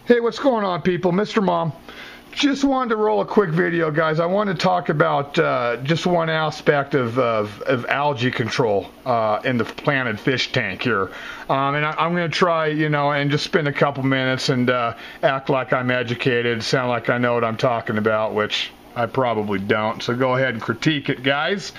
Hey, what's going on, people? Mr. Mom. Just wanted to roll a quick video, guys. I want to talk about just one aspect of algae control in the planted fish tank here. And I'm going to try, and just spend a couple minutes and act like I'm educated, sound like I know what I'm talking about, which I probably don't. So go ahead and critique it, guys.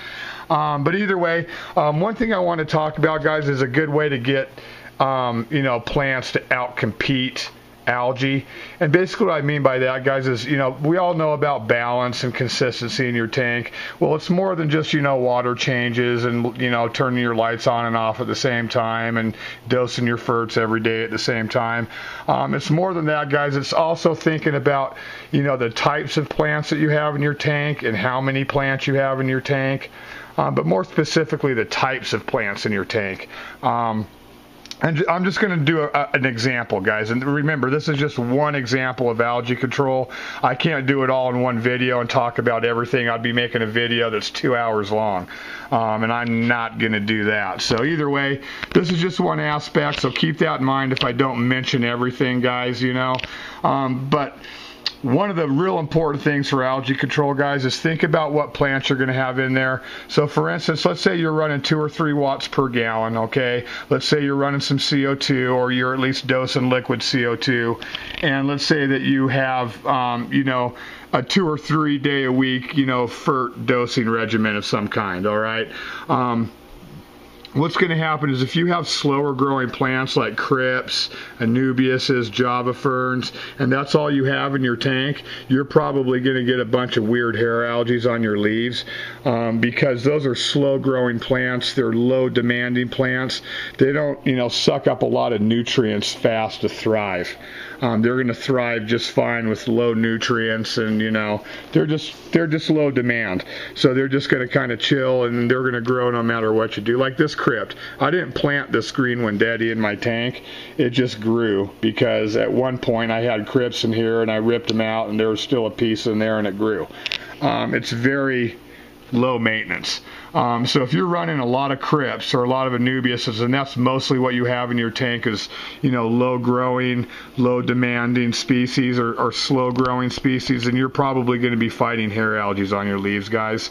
But either way, one thing I want to talk about, guys, is a good way to get, plants to outcompete algae. And basically what I mean by that, guys, is we all know about balance and consistency in your tank. Well, it's more than just water changes and turning your lights on and off at the same time and dosing your ferts every day at the same time. It's more than that, guys. It's also thinking about the types of plants that you have in your tank and how many plants you have in your tank, but more specifically the types of plants in your tank. And I'm just going to do an example, guys. And remember, this is just one example of algae control. I can't do it all in one video and talk about everything. I'd be making a video that's 2 hours long. And I'm not going to do that. So either way, this is just one aspect. So keep that in mind if I don't mention everything, guys, But one of the real important things for algae control, guys, is think about what plants you're going to have in there. So for instance, let's say you're running 2 or 3 watts per gallon, okay? Let's say you're running some CO2, or you're at least dosing liquid CO2. And let's say that you have, a 2 or 3 day a week, fert dosing regimen of some kind, all right? What's going to happen is if you have slower growing plants like crypts, anubiases, java ferns, and that's all you have in your tank, you're probably going to get a bunch of weird hair algae on your leaves because those are slow growing plants. They're low demanding plants. They don't, suck up a lot of nutrients fast to thrive. They're going to thrive just fine with low nutrients, and they're just low demand. So they're just going to kind of chill, and they're going to grow no matter what you do. Like this crypt, I didn't plant this green Wendetti in my tank. It just grew because at one point I had crypts in here and I ripped them out, and there was still a piece in there, and it grew. It's very low maintenance. So if you're running a lot of crypts or a lot of anubiases, and that's mostly what you have in your tank is, low growing, low demanding species or slow growing species, and you're probably going to be fighting hair algae on your leaves, guys.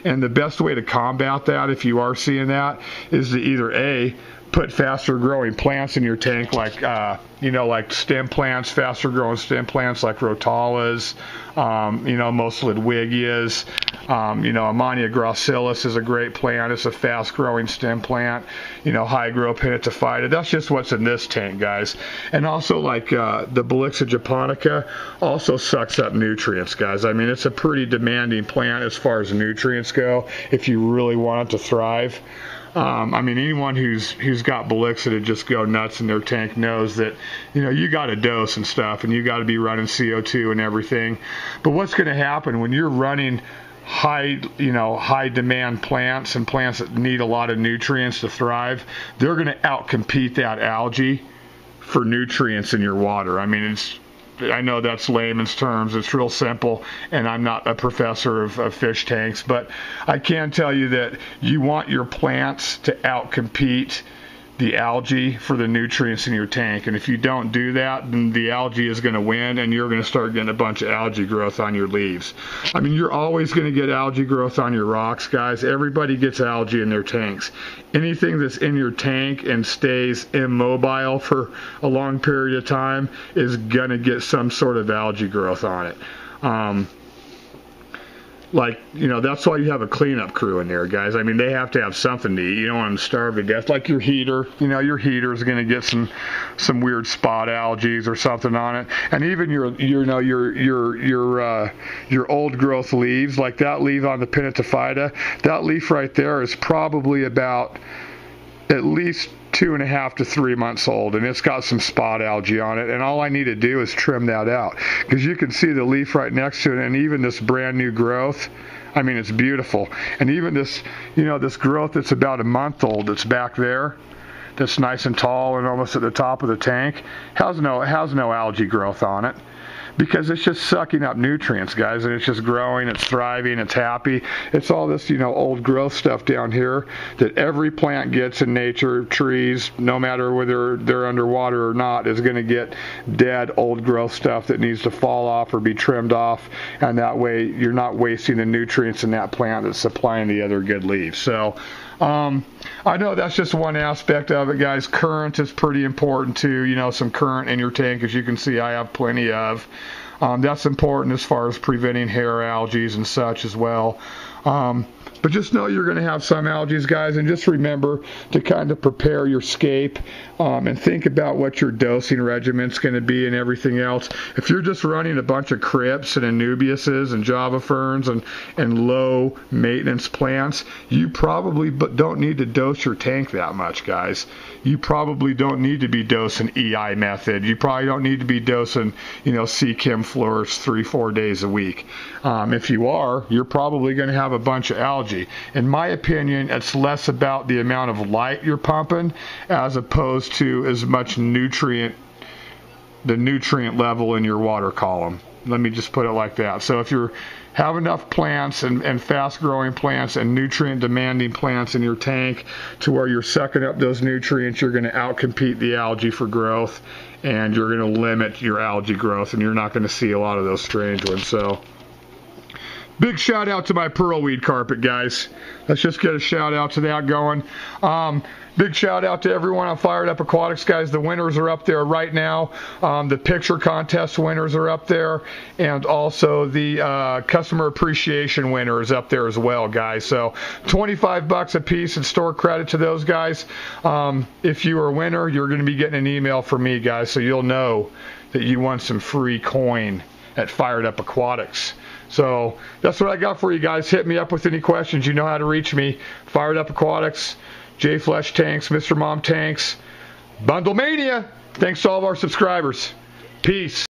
And the best way to combat that, if you are seeing that, is to either A, put faster growing plants in your tank, like like stem plants, faster growing stem plants like rotalas, most Ludwigias, Ammonia gracilis is a great plant. It's a fast growing stem plant. High-grow Planted. That's just what's in this tank, guys. And also like the Belixa japonica also sucks up nutrients, guys. I mean, it's a pretty demanding plant as far as nutrients go if you really want it to thrive. Anyone who's got Belixa to just go nuts in their tank knows that, you got to dose and stuff, and you got to be running CO2 and everything. But what's going to happen when you're running high demand plants and plants that need a lot of nutrients to thrive? They're going to outcompete that algae for nutrients in your water. I know that's layman's terms. It's real simple, and I'm not a professor of fish tanks, but I can tell you that you want your plants to outcompete the algae for the nutrients in your tank. And if you don't do that, then the algae is going to win, and you're going to start getting a bunch of algae growth on your leaves. You're always going to get algae growth on your rocks, guys. Everybody gets algae in their tanks. Anything that's in your tank and stays immobile for a long period of time is going to get some sort of algae growth on it. That's why you have a cleanup crew in there, guys. They have to have something to eat. You don't want them to starve to death. Like your heater, your heater is going to get some weird spot algae or something on it. And even your old growth leaves, like that leaf on the Planted, that leaf right there is probably about at least 2.5 to 3 months old, and it's got some spot algae on it, and all I need to do is trim that out, because you can see the leaf right next to it, and even this brand new growth, it's beautiful. And even this this growth that's about a month old that's back there, that's nice and tall and almost at the top of the tank, has no algae growth on it. because it's just sucking up nutrients, guys, and it's just growing, it's thriving, it's happy. It's all this, old growth stuff down here that every plant gets in nature. Trees, no matter whether they're underwater or not, is going to get dead old growth stuff that needs to fall off or be trimmed off, and that way you're not wasting the nutrients in that plant that's supplying the other good leaves. So I know that's just one aspect of it, guys. Current is pretty important too. Some current in your tank, as you can see I have plenty of. That's important as far as preventing hair algae and such as well. But just know you're going to have some algae, guys, and just remember to kind of prepare your scape and think about what your dosing regiment's going to be and everything else. If you're just running a bunch of crypts and anubiases and java ferns and low maintenance plants, you probably don't need to dose your tank that much, guys. You probably don't need to be dosing EI method. You probably don't need to be dosing, C-Chem Flourish 3-4 days a week. If you are, you're probably going to have a bunch of algae. In my opinion, it's less about the amount of light you're pumping as opposed to as much the nutrient level in your water column. Let me just put it like that. So if you have enough plants and fast-growing plants and nutrient-demanding plants in your tank to where you're sucking up those nutrients, you're going to outcompete the algae for growth, and you're going to limit your algae growth, and you're not going to see a lot of those strange ones. So big shout out to my pearlweed carpet, guys. Let's just get a shout out to that going. Big shout out to everyone on Fired Up Aquatics, guys. The winners are up there right now. The picture contest winners are up there, and also the customer appreciation winner is up there as well, guys. So $25 a piece in store credit to those guys. If you are a winner, you're going to be getting an email from me, guys, so you'll know that you won some free coin at Fired Up Aquatics. So that's what I got for you guys. Hit me up with any questions. You know how to reach me. Fired Up Aquatics, J Flesh Tanks, Mr. Mom Tanks, Bundle Mania. Thanks to all of our subscribers. Peace.